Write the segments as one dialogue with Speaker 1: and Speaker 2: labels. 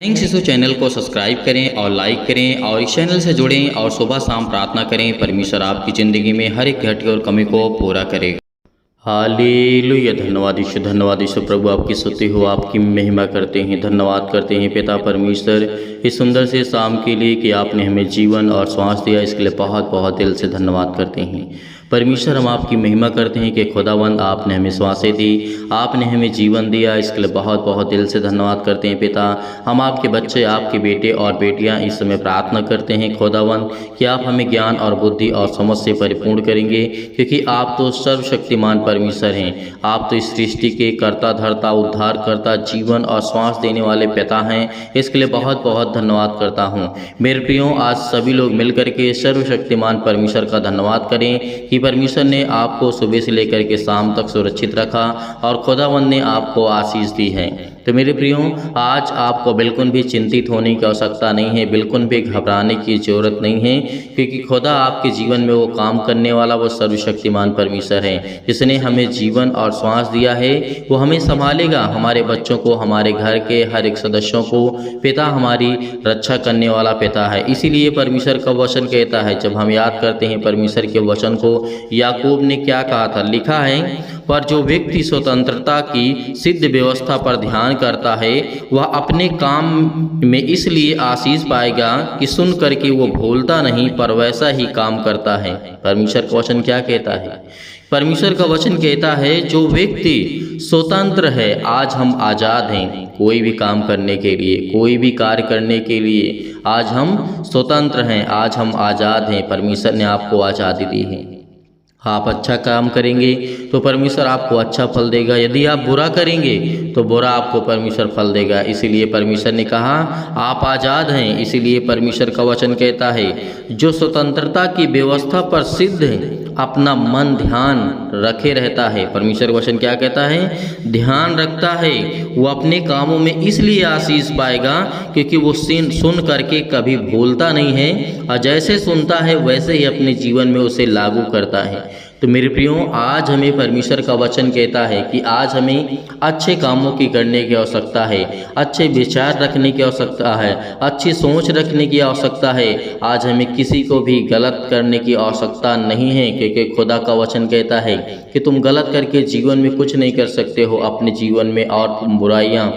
Speaker 1: Thanks इस channel को subscribe करें और लाइक करें और इस चैनल से जुड़ें और सुबह शाम प्रार्थना करें। परमेश्वर आपकी ज़िंदगी में हर एक घटी और कमी को पूरा करेगा। हालेलुया। धन्यवाद यीशु प्रभु, आपकी स्तुति हो, आपकी महिमा करते हैं, धन्यवाद करते हैं पिता परमेश्वर इस सुंदर से शाम के लिए कि आपने हमें जीवन और श्वास दिया। इसके लिए बहुत बहुत दिल से धन्यवाद करते हैं परमेश्वर। हम आपकी महिमा करते हैं कि खुदावंद आपने हमें श्वासें दी, आपने हमें जीवन दिया। इसके लिए बहुत बहुत दिल से धन्यवाद करते हैं पिता। हम आपके बच्चे, आपके बेटे और बेटियां इस समय प्रार्थना करते हैं खुदावंद कि आप हमें ज्ञान और बुद्धि और समझ से परिपूर्ण करेंगे, क्योंकि आप तो सर्वशक्तिमान परमेश्वर हैं। आप तो इस सृष्टि के कर्ता धर्ता उद्धार करता जीवन और श्वास देने वाले पिता हैं। इसके लिए बहुत बहुत धन्यवाद करता हूँ मेरे प्रियो। आज सभी लोग मिलकर के सर्वशक्तिमान परमेश्वर का धन्यवाद करें कि परमेश्वर ने आपको सुबह से लेकर के शाम तक सुरक्षित रखा और खुदावंद ने आपको आशीष दी है। तो मेरे प्रियो, आज आपको बिल्कुल भी चिंतित होने की आवश्यकता नहीं है, बिल्कुल भी घबराने की ज़रूरत नहीं है, क्योंकि खुदा आपके जीवन में वो काम करने वाला वो सर्वशक्तिमान परमेश्वर है। जिसने हमें जीवन और श्वास दिया है वो हमें संभालेगा, हमारे बच्चों को, हमारे घर के हर एक सदस्यों को। पिता हमारी रक्षा करने वाला पिता है। इसीलिए परमेश्वर का वचन कहता है, जब हम याद करते हैं परमेश्वर के वचन को, याकूब ने क्या कहा था, लिखा है, पर जो व्यक्ति स्वतंत्रता की सिद्ध व्यवस्था पर ध्यान करता है वह अपने काम में इसलिए आशीष पाएगा कि सुन करके वो भूलता नहीं पर वैसा ही काम करता है। परमेश्वर का वचन क्या कहता है? परमेश्वर का वचन कहता है जो व्यक्ति स्वतंत्र है, आज हम आज़ाद हैं कोई भी काम करने के लिए, कोई भी कार्य करने के लिए। आज हम स्वतंत्र हैं, आज हम आज़ाद हैं। परमेश्वर ने आपको आज़ादी दी है। आप अच्छा काम करेंगे तो परमेश्वर आपको अच्छा फल देगा, यदि आप बुरा करेंगे तो बुरा आपको परमेश्वर फल देगा। इसीलिए परमेश्वर ने कहा आप आज़ाद हैं। इसीलिए परमेश्वर का वचन कहता है जो स्वतंत्रता की व्यवस्था पर सिद्ध है अपना मन ध्यान रखे रहता है। परमेश्वर वचन क्या कहता है? ध्यान रखता है, वो अपने कामों में इसलिए आशीष पाएगा क्योंकि वो सुन करके कभी भूलता नहीं है और जैसे सुनता है वैसे ही अपने जीवन में उसे लागू करता है। तो मेरे प्रियो, आज हमें परमेश्वर का वचन कहता है कि आज हमें अच्छे कामों की करने की आवश्यकता है, अच्छे विचार रखने की आवश्यकता है, अच्छी सोच रखने की आवश्यकता है। आज हमें किसी को भी गलत करने की आवश्यकता नहीं है, क्योंकि खुदा का वचन कहता है कि तुम गलत करके जीवन में कुछ नहीं कर सकते हो अपने जीवन में, और तुम बुराइयाँ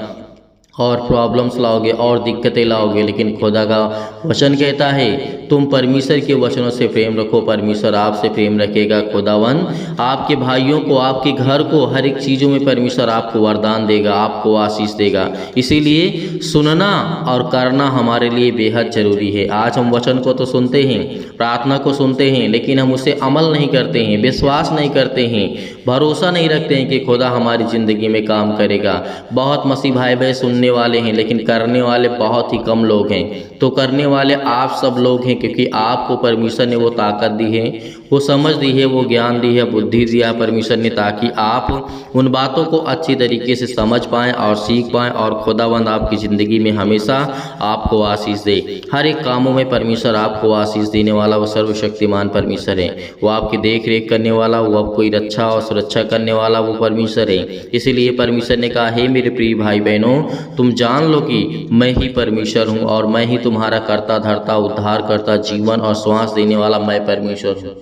Speaker 1: और प्रॉब्लम्स लाओगे और दिक्कतें लाओगे। लेकिन खुदा का वचन कहता है तुम परमेश्वर के वचनों से प्रेम रखो, परमेश्वर आपसे प्रेम रखेगा। खुदावन आपके भाइयों को, आपके घर को, हर एक चीज़ों में परमेश्वर आपको वरदान देगा, आपको आशीष देगा। इसीलिए सुनना और करना हमारे लिए बेहद ज़रूरी है। आज हम वचन को तो सुनते हैं, प्रार्थना को सुनते हैं, लेकिन हम उसे अमल नहीं करते हैं, विश्वास नहीं करते हैं, भरोसा नहीं रखते हैं कि खुदा हमारी ज़िंदगी में काम करेगा। बहुत मसीह भाई बहन सुनने वाले हैं लेकिन करने वाले बहुत ही कम लोग हैं। तो करने वाले आप सब लोग हैं, क्योंकि आपको परमेश्वर ने वो ताकत दी है, वो समझ दी है, वो ज्ञान दी है, बुद्धि दिया परमेश्वर ने, ताकि आप उन बातों को अच्छी तरीके से समझ पाएँ और सीख पाएँ और खुदावंद आपकी ज़िंदगी में हमेशा आपको आशीष दे। हर एक कामों में परमेश्वर आपको आशीष देने वाला वो सर्वशक्तिमान परमेश्वर है। वो आपकी देख रेख करने वाला, वो आपको रक्षा और सुरक्षा करने वाला वो परमेश्वर है। इसीलिए परमेश्वर ने कहा, हे मेरे प्रिय भाई बहनों, तुम जान लो कि मैं ही परमेश्वर हूँ और मैं ही तुम्हारा कर्ता धर्ता उद्धार करता जीवन और श्वास देने वाला मैं परमेश्वर हूँ।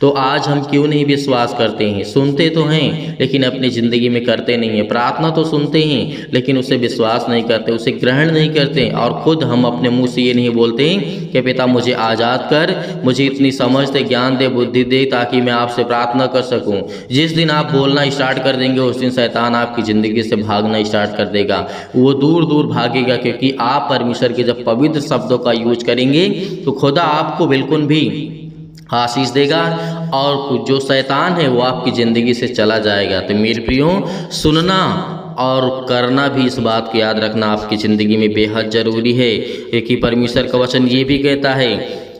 Speaker 1: तो आज हम क्यों नहीं विश्वास करते हैं? सुनते तो हैं लेकिन अपनी ज़िंदगी में करते नहीं हैं। प्रार्थना तो सुनते हैं लेकिन उसे विश्वास नहीं करते, उसे ग्रहण नहीं करते। और खुद हम अपने मुंह से ये नहीं बोलते हैं कि पिता मुझे आज़ाद कर, मुझे इतनी समझ दे, ज्ञान दे, बुद्धि दे ताकि मैं आपसे प्रार्थना कर सकूं। जिस दिन आप बोलना स्टार्ट कर देंगे उस दिन शैतान आपकी ज़िंदगी से भागना स्टार्ट कर देगा, वो दूर दूर भागेगा। क्योंकि आप परमेश्वर के जब पवित्र शब्दों का यूज करेंगे तो खुदा आपको बिल्कुल भी आशीष देगा और जो शैतान है वो आपकी ज़िंदगी से चला जाएगा। तो मेरे प्रियो, सुनना और करना भी, इस बात को याद रखना आपकी ज़िंदगी में बेहद ज़रूरी है। कि परमेश्वर का वचन ये भी कहता है,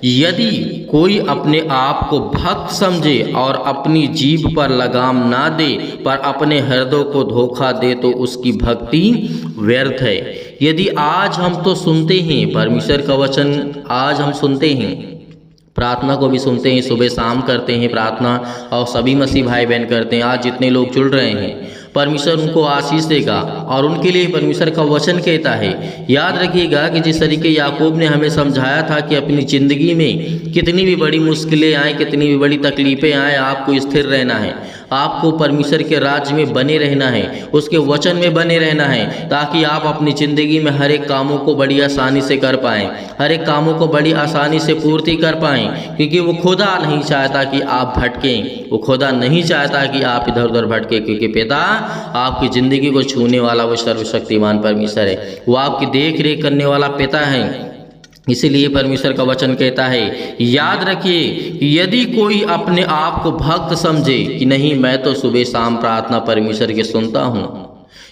Speaker 1: यदि कोई अपने आप को भक्त समझे और अपनी जीभ पर लगाम ना दे पर अपने हृदय को धोखा दे तो उसकी भक्ति व्यर्थ है। यदि आज हम तो सुनते हैं परमेश्वर का वचन, आज हम सुनते हैं, प्रार्थना को भी सुनते हैं, सुबह शाम करते हैं प्रार्थना और सभी मसीह भाई बहन करते हैं। आज जितने लोग जुड़ रहे हैं परमेश्वर उनको आशीष देगा और उनके लिए परमेश्वर का वचन कहता है। याद रखिएगा कि जिस तरीके याकूब ने हमें समझाया था कि अपनी ज़िंदगी में कितनी भी बड़ी मुश्किलें आए, कितनी भी बड़ी तकलीफ़ें आए, आपको स्थिर रहना है, आपको परमेश्वर के राज्य में बने रहना है, उसके वचन में बने रहना है, ताकि आप अपनी ज़िंदगी में हर एक कामों को बड़ी आसानी से कर पाएँ, हर एक कामों को बड़ी आसानी से पूर्ति कर पाएँ। क्योंकि वो खुदा नहीं चाहता कि आप भटकें, वो खुदा नहीं चाहता कि आप इधर उधर भटकें, क्योंकि पिता आपकी ज़िंदगी को छूने वाला वो सर्वशक्तिमान परमेश्वर है, वो आपकी देख रेख करने वाला पिता है। इसीलिए परमेश्वर का वचन कहता है, याद रखिए कि यदि कोई अपने आप को भक्त समझे कि नहीं मैं तो सुबह शाम प्रार्थना परमेश्वर के सुनता हूँ,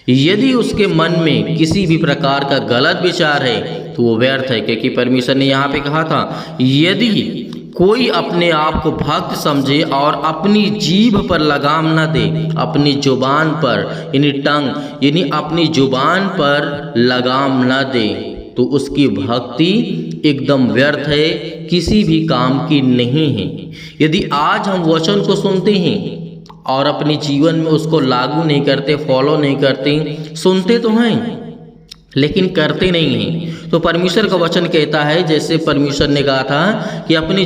Speaker 1: यदि उसके मन में किसी भी प्रकार का गलत विचार है तो वो व्यर्थ है। क्योंकि परमेश्वर ने यहाँ पे कहा था, यदि कोई अपने आप को भक्त समझे और अपनी जीभ पर लगाम न दे, अपनी जुबान पर यानी टंग यानी अपनी जुबान पर लगाम न दे, तो उसकी भक्ति एकदम व्यर्थ है, किसी भी काम की नहीं है। यदि आज हम वचन को सुनते हैं और अपने जीवन में उसको लागू नहीं करते, फॉलो नहीं करते, सुनते तो हैं लेकिन करते नहीं हैं, तो परमेश्वर का वचन कहता है, जैसे परमेश्वर ने कहा था कि अपनी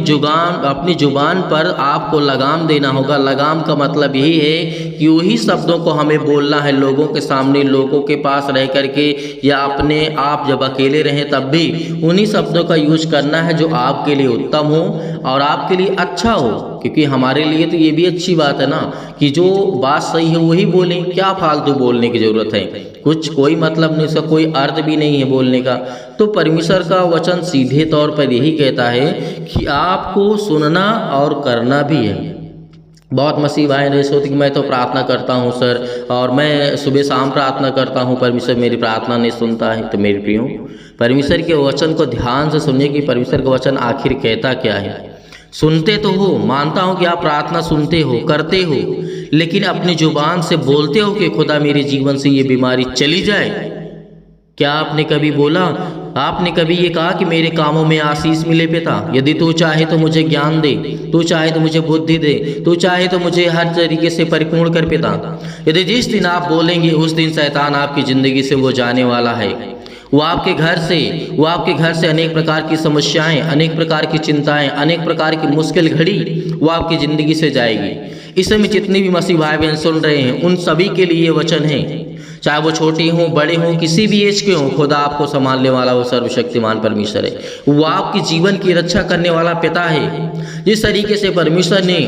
Speaker 1: जुबान पर आपको लगाम देना होगा। लगाम का मतलब यही है कि वही शब्दों को हमें बोलना है लोगों के सामने, लोगों के पास रह करके या अपने आप जब अकेले रहें तब भी उन्हीं शब्दों का यूज करना है जो आपके लिए उत्तम हो और आपके लिए अच्छा हो। क्योंकि हमारे लिए तो ये भी अच्छी बात है ना कि जो बात सही है वही बोलें, क्या फालतू बोलने की ज़रूरत है, कोई मतलब नहीं, उसका कोई अर्थ भी नहीं है बोलने का। तो परमेश्वर का वचन सीधे तौर पर यही कहता है कि आपको सुनना और करना भी है। बहुत मसीह भाई ने सोचते कि मैं तो प्रार्थना करता हूँ सर, और मैं सुबह शाम प्रार्थना करता हूँ, परमेश्वर मेरी प्रार्थना नहीं सुनता है। तो मेरे प्रियो, परमेश्वर के वचन को ध्यान से सुनिए कि परमेश्वर का वचन आखिर कहता क्या है। सुनते तो हो, मानता हूँ कि आप प्रार्थना सुनते हो, करते हो, लेकिन अपनी जुबान से बोलते हो कि खुदा मेरे जीवन से ये बीमारी चली जाए। क्या आपने कभी बोला, आपने कभी ये कहा कि मेरे कामों में आशीष मिले पिता, यदि तू चाहे तो मुझे ज्ञान दे, तू चाहे तो मुझे बुद्धि दे, तू चाहे तो मुझे हर तरीके से परिपूर्ण कर पिता। यदि जिस दिन आप बोलेंगे उस दिन शैतान आपकी ज़िंदगी से वो जाने वाला है। वो आपके घर से अनेक प्रकार की समस्याएं, अनेक प्रकार की चिंताएं, अनेक प्रकार की मुश्किल घड़ी वो आपकी ज़िंदगी से जाएगी। इस समय जितनी भी मसीह भाई बहन सुन रहे हैं उन सभी के लिए ये वचन है, चाहे वो छोटे हों बड़े हों, किसी भी एज के हों, खुदा आपको संभालने वाला वो सर्वशक्तिमान परमेश्वर है। वो आपकी जीवन की रक्षा करने वाला पिता है। जिस तरीके से परमेश्वर ने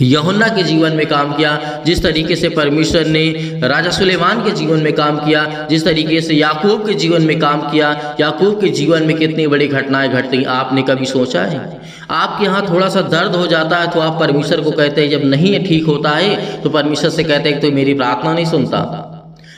Speaker 1: यूहन्ना के जीवन में काम किया, जिस तरीके से परमेश्वर ने राजा सुलेमान के जीवन में काम किया, जिस तरीके से याकूब के जीवन में काम किया, याकूब के जीवन में कितनी बड़ी घटनाएं घटती, आपने कभी सोचा है? आपके यहाँ थोड़ा सा दर्द हो जाता है तो आप परमेश्वर को कहते हैं, जब नहीं ठीक होता है तो परमेश्वर से कहते हैं कि तो मेरी प्रार्थना नहीं सुनता।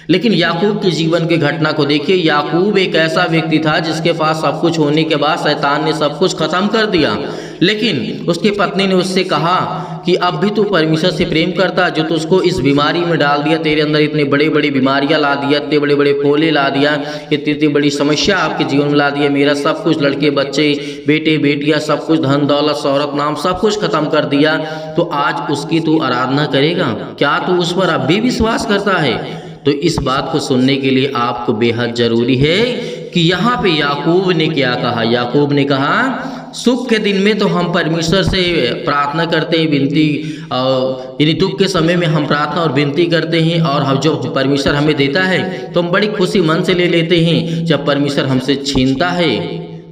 Speaker 1: लेकिन याकूब के जीवन की घटना को देखिए। याकूब एक ऐसा व्यक्ति था जिसके पास सब कुछ होने के बाद शैतान ने सब कुछ खत्म कर दिया, लेकिन उसकी पत्नी ने उससे कहा कि अब भी तू परमेश्वर से प्रेम करता, जो तुझको इस बीमारी में डाल दिया, तेरे अंदर इतनी बड़ी बड़ी बीमारियां ला दिया, इतने बड़े बड़े फोले ला दिया, इतनी बड़ी समस्या आपके जीवन में ला दिया, मेरा सब कुछ, लड़के बच्चे बेटे बेटियां सब कुछ, धन दौलत शौहरत नाम सब कुछ खत्म कर दिया, तो आज उसकी तू आराधना करेगा? क्या तू उस पर अब भी विश्वास करता है? तो इस बात को सुनने के लिए आपको बेहद जरूरी है कि यहाँ पे याकूब ने क्या कहा। याकूब ने कहा, सुख के दिन में तो हम परमेश्वर से प्रार्थना करते हैं, विनती, और यानी दुख के समय में हम प्रार्थना और विनती करते हैं, और हम जो परमेश्वर हमें देता है तो हम बड़ी खुशी मन से ले लेते हैं। जब परमेश्वर हमसे छीनता है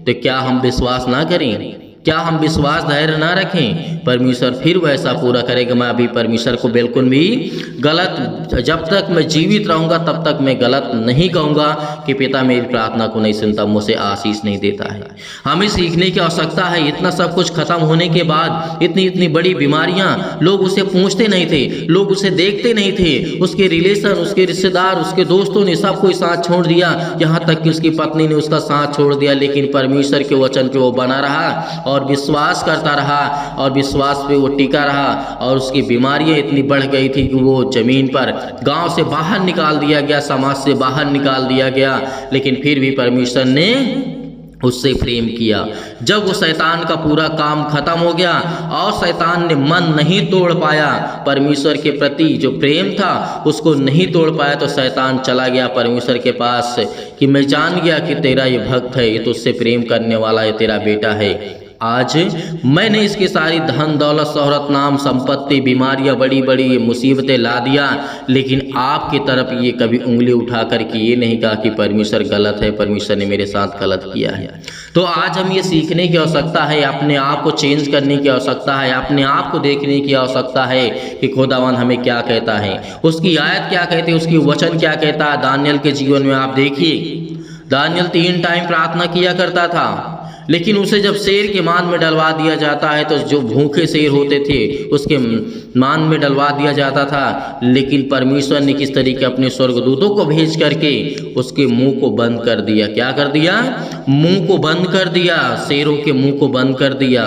Speaker 1: तो क्या हम विश्वास ना करें? क्या हम विश्वास धैर्य ना रखें? परमेश्वर फिर वैसा पूरा करेगा। मैं अभी परमेश्वर को बिल्कुल भी गलत, जब तक मैं जीवित रहूँगा तब तक मैं गलत नहीं कहूँगा कि पिता मेरी प्रार्थना को नहीं सुनता, मुझे आशीष नहीं देता है। हमें सीखने की आवश्यकता है। इतना सब कुछ खत्म होने के बाद, इतनी बड़ी बीमारियाँ, लोग उसे पूछते नहीं थे, लोग उसे देखते नहीं थे, उसके रिलेशन, उसके रिश्तेदार, उसके दोस्तों ने सब कोई साथ छोड़ दिया, यहाँ तक कि उसकी पत्नी ने उसका साथ छोड़ दिया, लेकिन परमेश्वर के वचन पे वो बना रहा और विश्वास करता रहा, और विश्वास पे वो टिका रहा, और उसकी बीमारियां इतनी बढ़ गई थी कि वो जमीन पर, गांव से बाहर निकाल दिया गया, समाज से बाहर निकाल दिया गया, लेकिन फिर भी परमेश्वर ने उससे प्रेम किया। जब वो शैतान का पूरा काम खत्म हो गया और शैतान ने मन नहीं तोड़ पाया, परमेश्वर के प्रति जो प्रेम था उसको नहीं तोड़ पाया, तो शैतान चला गया परमेश्वर के पास कि मैं जान गया कि तेरा ये भक्त है, ये तुझसे प्रेम करने वाला है, तेरा बेटा है। आज मैंने इसकी सारी धन दौलत शोहरत नाम संपत्ति बीमारियां बड़ी बड़ी मुसीबतें ला दिया, लेकिन आपकी तरफ ये कभी उंगली उठा कर के ये नहीं कहा कि परमेश्वर गलत है, परमेश्वर ने मेरे साथ गलत किया है। तो आज हम ये सीखने की आवश्यकता है, अपने आप को चेंज करने की आवश्यकता है, अपने आप को देखने की आवश्यकता है कि खुदावन हमें क्या कहता है, उसकी आयत क्या कहती है, उसकी वचन क्या कहता है। दानियल के जीवन में आप देखिए, दानियल 3 टाइम प्रार्थना किया करता था, लेकिन उसे जब शेर के मान में डलवा दिया जाता है तो जो भूखे शेर होते थे उसके मान में डलवा दिया जाता था, लेकिन परमेश्वर ने किस तरीके अपने स्वर्गदूतों को भेज करके उसके मुंह को बंद कर दिया। क्या कर दिया? मुंह को बंद कर दिया, शेरों के मुंह को बंद कर दिया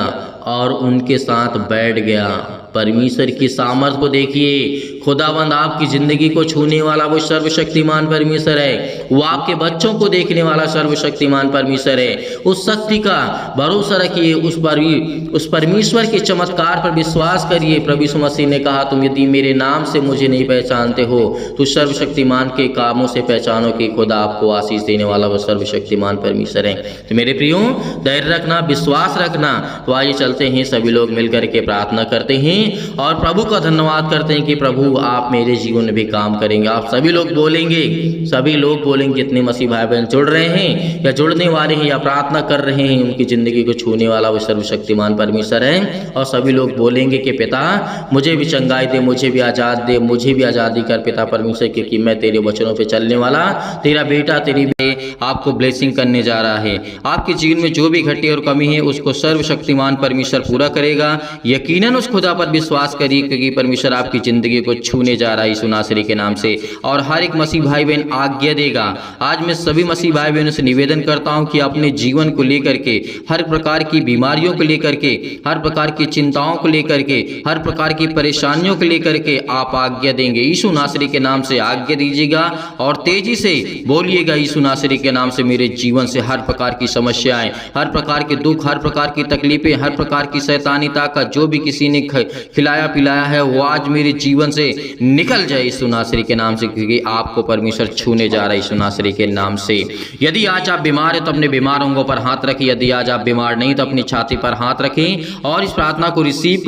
Speaker 1: और उनके साथ बैठ गया। परमेश्वर की सामर्थ को देखिए, खुदावंद आपकी ज़िंदगी को छूने वाला वो सर्वशक्तिमान परमेश्वर है, वो आपके बच्चों को देखने वाला सर्वशक्तिमान परमेश्वर है। उस शक्ति का भरोसा रखिए, उस परमेश्वर के चमत्कार पर विश्वास करिए। प्रभु यीशु मसीह ने कहा, तुम यदि मेरे नाम से मुझे नहीं पहचानते हो तो सर्वशक्तिमान के कामों से पहचानो कि खुदा आपको आशीष देने वाला वो सर्वशक्तिमान परमेश्वर है। तो मेरे प्रियो, धैर्य रखना, विश्वास रखना। तो आइए चलते हैं, सभी लोग मिलकर के प्रार्थना करते हैं और प्रभु का धन्यवाद करते हैं कि प्रभु आप मेरे जीवन में भी काम करेंगे। आप सभी लोग बोलेंगे, सभी लोग बोलेंगे, जितने मसीह भाई बहन जुड़ रहे हैं या जुड़ने वाले हैं या प्रार्थना कर रहे हैं, उनकी जिंदगी को छूने वाला वो सर्वशक्तिमान परमेश्वर है। और सभी लोग बोलेंगे कि पिता मुझे भी चंगाई दे, मुझे भी आजाद दे, मुझे भी आज़ादी कर पिता परमेश्वर, क्योंकि मैं तेरे वचनों पर चलने वाला तेरा बेटा, तेरी आपको ब्लेसिंग करने जा रहा है। आपके जीवन में जो भी घटी और कमी है उसको सर्वशक्तिमान परमेश्वर पूरा करेगा। यकीनन उस खुदा पर विश्वास करिए, क्योंकि परमेश्वर आपकी जिंदगी को छूने जा रहा है यीशु नासरी के नाम से। और हर एक मसीह भाई बहन आज्ञा देगा। आज मैं सभी मसीह भाई बहनों से निवेदन करता हूं कि अपने जीवन को लेकर के, हर प्रकार की बीमारियों को लेकर के, हर प्रकार की चिंताओं को लेकर के, हर प्रकार की परेशानियों को लेकर के आप आज्ञा देंगे। यीशु नासरी के नाम से आज्ञा दीजिएगा और तेजी से बोलिएगा, यीशु नासरी के नाम से मेरे जीवन से हर प्रकार की समस्याएं, हर प्रकार के दुख, हर प्रकार की तकलीफें, हर प्रकार की शैतानी ताकत जो भी किसी ने खिलाया पिलाया है वो आज मेरे जीवन से निकल जाए यीशु नासरी के नाम से, क्योंकि आपको परमेश्वर छूने जा रहा है यीशु नासरी के नाम से। यदि आज आप बीमार हैं तो अपने बीमार अंगों पर हाथ रखें, यदि आज आप बीमार नहीं तो अपनी छाती पर हाथ रखें और इस प्रार्थना को रिसीव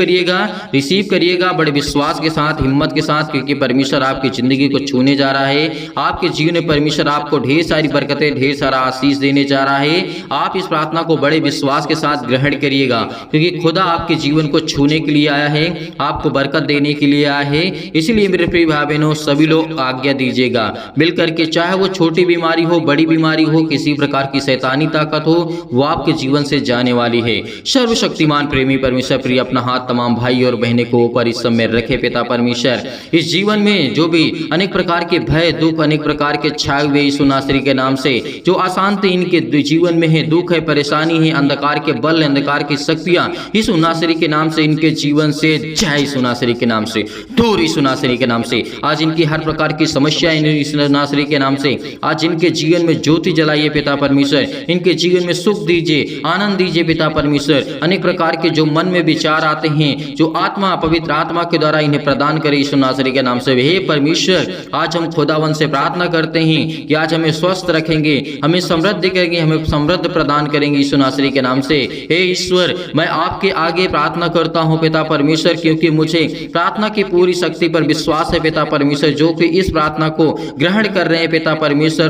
Speaker 1: करिएगा बड़े विश्वास के साथ, हिम्मत के साथ, क्योंकि परमेश्वर आपकी जिंदगी को छूने जा रहा है। आपके जीवन में परमेश्वर आपको ढेर सारी बरकतें, ढेर सारा आशीष देने जा रहा है। आप इस प्रार्थना को बड़े विश्वास के साथ ग्रहण करिएगा, क्योंकि खुदा आपके जीवन को छूने के लिए आया है, आपको बरकत देने के लिए आया है। इसलिए मेरे प्रिय भाई बहनों, सभी लोग आज्ञा दीजिएगा मिलकर के, चाहे वो छोटी बीमारी हो, बड़ी बीमारी हो, किसी प्रकार की शैतानी ताकत हो, वो आपके जीवन से जाने वाली है। सर्वशक्तिमान प्रेमी परमेश्वर प्रिय अपना हाथ तमाम भाई और बहने को ऊपर इस समय रखे पिता परमेश्वर। इस जीवन में जो भी अनेक प्रकार के भय दुख, अनेक प्रकार के छाए हुए यीशु नासरी के नाम से जो अशांति इनके जीवन में है, दुख है, परेशानी है, अंधकार के बल, अंधकार की शक्तियां यीशु नासरी के नाम से इनके जीवन से जाए, यीशु नासरी के नाम से दूर, यीशु नासरी के नाम से। आज इनकी हर प्रकार की समस्या यीशु नासरी के नाम से, आज इनके जीवन में ज्योति जलाइए पिता परमेश्वर, इनके जीवन में सुख दीजिए, आनंद दीजिए पिता परमेश्वर। अनेक प्रकार के जो मन में विचार आते हैं, जो आत्मा पवित्र आत्मा के द्वारा इन्हें प्रदान करे यीशु नासरी के नाम से। हे परमेश्वर, आज हम खुदावन से प्रार्थना करते हैं कि आज हमें स्वस्थ रखेंगे, हमें समृद्ध करेंगे, हमें समृद्ध प्रदान करेंगे यीशु नासरी के नाम से। हे ईश्वर, मैं आपके आगे प्रार्थना करता हूं पिता परमेश्वर, क्योंकि मुझे प्रार्थना की पूरी शक्ति पर विश्वास है पिता परमेश्वर। जो कि इस प्रार्थना को ग्रहण कर रहे हैं पिता परमेश्वर,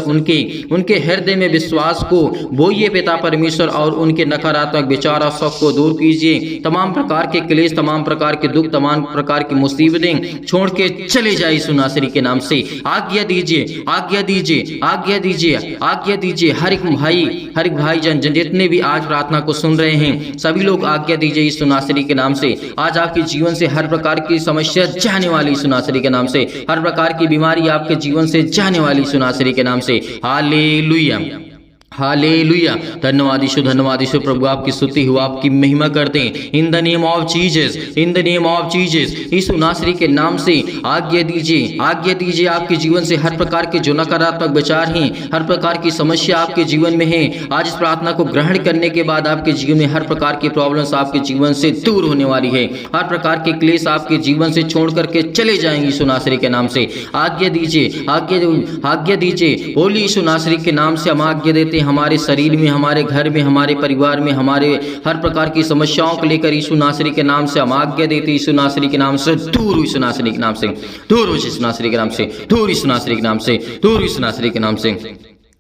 Speaker 1: उनके हृदय में विश्वास को बोइए पिता परमेश्वर और उनके नकारात्मक विचार और शक को दूर कीजिए। तमाम प्रकार के क्लेश, तमाम प्रकार के दुख, तमाम प्रकार की मुसीबतें छोड़ के चले जाए यीशु नासरी के नाम से। आज्ञा दीजिए, आज्ञा दीजिए, आज्ञा दीजिए, आज्ञा दीजिए। हर एक भाई जन जितने भी आज प्रार्थना को सुन रहे हैं, सभी लोग आज्ञा दीजिए यीशु नासरी के नाम से। आज आपके जीवन से हर प्रकार की समस्या जाने वाली यीशु नासरी के नाम से, हर प्रकार की बीमारी आपके जीवन से जाने वाली यीशु नासरी के नाम से। Hallelujah, hallelujah. धन्यवाद यीशु प्रभु, आपकी स्तुति हो, आपकी महिमा करते हैं। In the name of Jesus, in the name of Jesus, यीशु नासरी के नाम से आज्ञा दीजिए आपके जीवन से हर प्रकार के जो नकारात्मक विचार हैं, हर प्रकार की समस्या आपके जीवन में है, आज इस प्रार्थना को ग्रहण करने के बाद आपके जीवन में हर प्रकार की प्रॉब्लम्स आपके जीवन से दूर होने वाली है। हर प्रकार के क्लेश आपके जीवन से छोड़ करके चले जाएंगे यीशु नासरी के नाम से। आज्ञा दीजिए, बोलिए यीशु नासरी के नाम से हम आज्ञा देते हैं। हमारे शरीर में, हमारे घर में, हमारे परिवार में, हमारे हर प्रकार की समस्याओं को लेकर यीशु नासरी के नाम से हम आज्ञा देते, यीशु नासरी के नाम से दूर, यीशु नासरी के नाम से दूर, यीशु नासरी के नाम से दूर, यीशु नासरी के नाम से दूर, यीशु नासरी के नाम से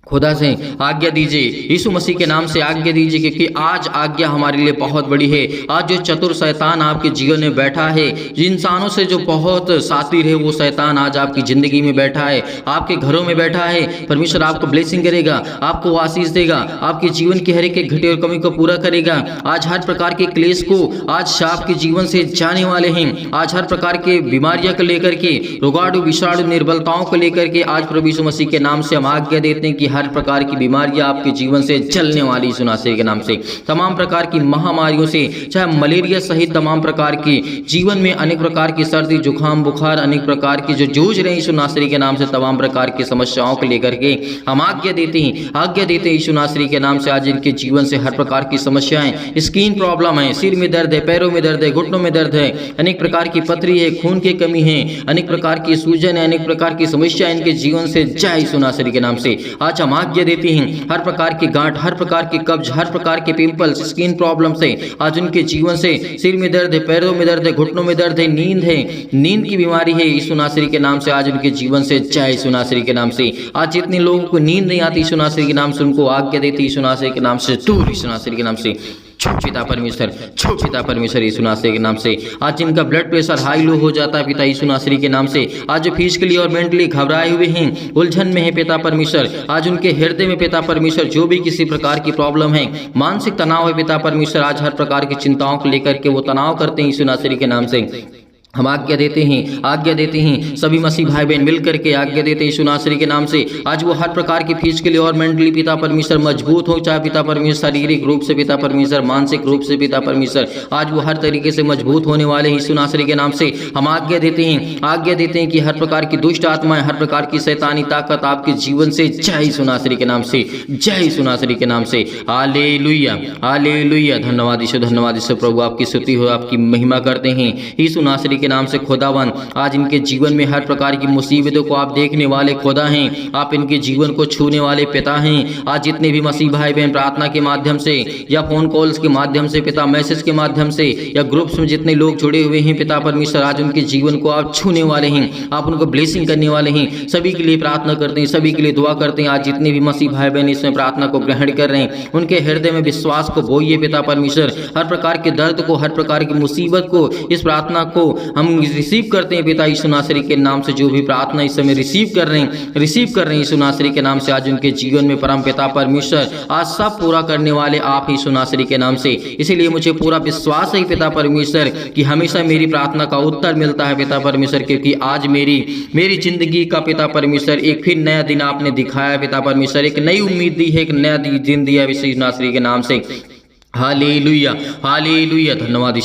Speaker 1: खुदा से आज्ञा दीजिए, यीशु मसीह के नाम से आज्ञा दीजिए, क्योंकि आज आज्ञा हमारे लिए बहुत बड़ी है। आज जो चतुर शैतान आपके जीवन में बैठा है, इंसानों से जो बहुत शातिर है, वो शैतान आज आपकी जिंदगी में बैठा है, आपके घरों में बैठा है। परमेश्वर आपको ब्लेसिंग करेगा, आपको आशीष देगा, आपके जीवन की हर एक घटे और कमी को पूरा करेगा। आज हर प्रकार के क्लेश को आज आपके जीवन से जाने वाले हैं। आज हर प्रकार के बीमारियों को लेकर के, रोगाणु विषाणु निर्बलताओं को लेकर के आज प्रभु यीशु मसीह के नाम से हम आज्ञा देते हैं कि हर प्रकार की बीमारियां आपके जीवन से चलने वाली यीशु नासरी के नाम से। तमाम प्रकार की महामारियों से, चाहे मलेरिया सहित तमाम प्रकार की जीवन में अनेक प्रकार की सर्दी जुकाम बुखार अनेक प्रकार की जो जूझ रहे हैं यीशु नासरी के नाम से, तमाम प्रकार की समस्याओं को लेकर के हम आज्ञा देते हैं यीशु नासरी के नाम से। आज इनके जीवन से हर प्रकार की समस्याएं, स्किन प्रॉब्लम है, सिर में दर्द है, पैरों में दर्द है, घुटनों में दर्द है, अनेक प्रकार की पथरी है, खून की कमी है, अनेक प्रकार की सूजन है, अनेक प्रकार की समस्या इनके जीवन से जाए यीशु नासरी के नाम से। आज हम आज्ञा देते हैं हर प्रकार की गांठ, हर प्रकार की कब्ज, हर प्रकार के पिंपल्स, स्किन प्रॉब्लम से आज उनके जीवन से, सिर में दर्द है, पैरों में दर्द है, घुटनों में दर्द है, नींद की बीमारी है, यीशु नासरी के नाम से आज उनके जीवन से जाए यीशु नासरी के नाम से। आज जितने लोगों को नींद नहीं आती यीशु नासरी के नाम से, उनको आज्ञा देती यीशु नासरी के नाम से दूर, यीशु नासरी के नाम से छो पिता परमेश्वर यीशु नासरी के नाम से। आज जिनका ब्लड प्रेशर हाई लो हो जाता है पिता यीशु नासरी के नाम से, आज जो फिजिकली और मेंटली घबराए हुए हैं, उलझन में है पिता परमेश्वर, आज उनके हृदय में पिता परमेश्वर जो भी किसी प्रकार की प्रॉब्लम है, मानसिक तनाव है पिता परमेश्वर, आज हर प्रकार की चिंताओं को लेकर के वो तनाव करते हैं यीशु नासरी के नाम से। हम आज्ञा देते हैं सभी मसीह भाई बहन मिलकर के आज्ञा देते हैं यीशु नासरी के नाम से। आज वो हर प्रकार की फिजिकली और मेंटली पिता परमेश्वर मजबूत हो, चाहे पिता परमेश्वर शारीरिक रूप से पिता परमेश्वर, मानसिक रूप से पिता परमेश्वर, आज वो हर तरीके से मजबूत होने वाले यीशु नासरी के नाम से। हम आज्ञा देते हैं कि हर प्रकार की दुष्ट आत्माएं, हर प्रकार की शैतानी ताकत आपके जीवन से जय यीशु नासरी के नाम से, जय यीशु नासरी के नाम से। Hallelujah hallelujah. धन्यवाद यीशु प्रभु, आपकी स्तुति हो, आपकी महिमा करते हैं यीशु नासरी के नाम से। खुदावन आज इनके जीवन में हर प्रकार की मुसीबतों को आप देखने वाले खुदा हैं, आप इनके जीवन को छूने वाले पिता हैं। आज जितने भी मसीह भाई बहन प्रार्थना के माध्यम से या फोन कॉल्स के माध्यम से पिता, मैसेज के माध्यम से या ग्रुप्स में जितने लोग जुड़े हुए हैं पिता परमेश्वर, आज उनके जीवन को आप छूने वाले हैं, आप उनको ब्लेसिंग करने वाले हैं। सभी के लिए प्रार्थना करते हैं, सभी के लिए दुआ करते हैं। आज जितने भी मसीह भाई बहन इसमें प्रार्थना को ग्रहण कर रहे हैं, उनके हृदय में विश्वास को बोइए पिता परमेश्वर, हर प्रकार के दर्द को, हर प्रकार की मुसीबत को, इस प्रार्थना को हम रिसीव करते हैं पिता यीशु नासरी के नाम से। जो भी प्रार्थना इस समय रिसीव कर रहे हैं यीशु नासरी के नाम से, आज उनके जीवन में परम पिता परमेश्वर आज सब पूरा करने वाले आप यीशु नासरी के नाम से। इसीलिए मुझे पूरा विश्वास है पिता परमेश्वर कि हमेशा मेरी प्रार्थना का उत्तर मिलता है पिता परमेश्वर, क्योंकि आज मेरी जिंदगी का पिता परमेश्वर एक फिर नया दिन आपने दिखाया पिता परमेश्वर, एक नई उम्मीद दी है, एक नया दिन दिया यीशु नासरी के नाम से। Hallelujah hallelujah. धन्यवाद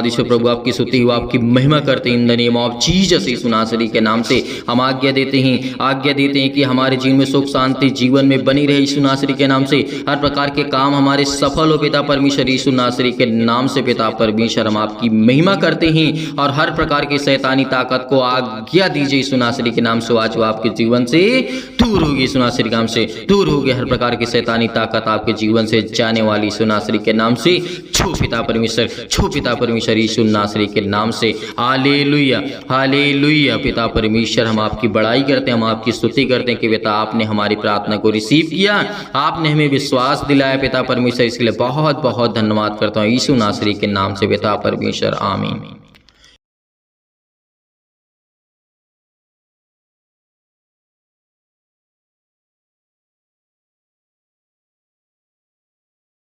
Speaker 1: यीशु प्रभु, आपकी स्तुति हो, आपकी महिमा करते हैं in the name of Jesus यीशु नासरी के नाम से। हम आज्ञा देते हैं कि हमारे जीवन में सुख शांति जीवन में बनी रहे यीशु नासरी के नाम से। हर प्रकार के काम हमारे सफल हो पिता परमेश्वर यीशु नासरी के नाम से। पिता परमेश्वर हम आपकी महिमा करते हैं और हर प्रकार की शैतानी ताकत को आज्ञा दीजिए यीशु नासरी के नाम से। आज वो आपके जीवन से दूर होगी यीशु नासरी के नाम से, दूर होगी हर प्रकार की शैतानी ताकत आपके जीवन से जाने वाली यीशु नासरी के नाम से। छू पिता परमेश्वर यीशु नासरी के नाम से। Hallelujah hallelujah. पिता परमेश्वर हम आपकी बड़ाई करते हैं, हम आपकी स्तुति करते हैं कि पिता आपने हमारी प्रार्थना को रिसीव किया, आपने हमें विश्वास दिलाया पिता परमेश्वर, इसके लिए बहुत बहुत धन्यवाद करता हूँ यीशु नासरी के नाम से पिता परमेश्वर, आमीन।